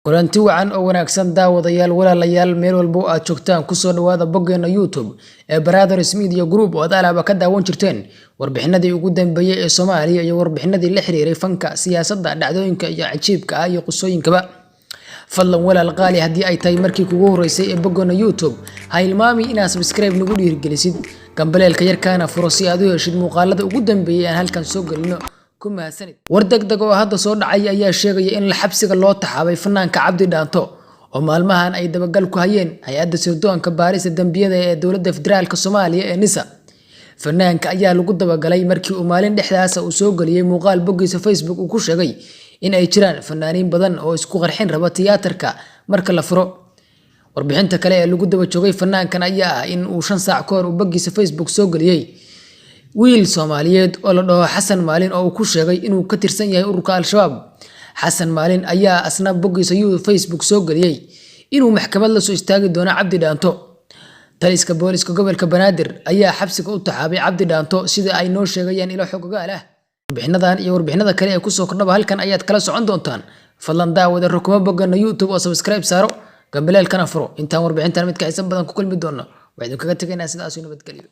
kulanti wacan oo wanaagsan daawadayaal walaalayaal meel walba aad joogtaan ku soo dhawaada boggeena YouTube ee Brothers Media Group oo alaaba ka daawan jirteen warbixinadii ugu dambeeyay ee Soomaaliya iyo warbixinadii la xiriiray fanka siyaasadda dhacdooyinka iyo cajiibka ah iyo qosooyinkaba fadlan walaal qaali haddii ay tahay markii kugu horeysay ee boggeena YouTube ha hilmaami inaad subscribe nagu dhiirigelisid gambaleelka yarkaana furo si aad u heshid muuqaalada ugu dambeeyay aan halkan soo galino war degdeg oo hadda soo dhacay ayaa sheegaya in la xabsiga loo taxaabay fanaanka Cabdi Dhaanto oo maalmahan ay dabagal ku hayeen hay'adda sirdoonka baarista dambiyada ee dowladda federaalka Soomaaliya ee NISA. Fanaanka ayaa lagu dabagalay markii uu maalin dhexdaas uu soo galiyay muuqaal boggiisa Facebook uu ku sheegay in ay jiraan fanaaniin badan oo isku qarxin raba tiyaatarka marka la furo. Warbixinta kale ee lagu daba joogay fanaankan ayaa ah in uu 5 saac ka hor uu boggiisa Facebook soo galiyay wiil Soomaaliyeed oo la dhaho Xasan Maalin oo ku sheegay inuu ka tirsan yahay ururka Al-Shabaab. Xasan Maalin ayaa asna boggiisa Facebook soo galiyay inuu maxkamad la soo istaagi doono Cabdi Dhaanto. Taliska booliska gobolka Banaadir ayaa xabsiga u taxaabay Cabdi Dhaanto sida ay noo sheegayaan ilo xogagal ah. Warbixinadan iyo warbixinada kale ee ku soo kordhaba halkan ayaad kala socon doontaan. Fadlan daawada rukuma boggeena YouTube oo subscribe saaro gambaleelkana furo intaan warbixintan mid ka xiisan badan ku kulmi doono. Waxaan kaga tagaynaa sidaas iyo nabadgelyo.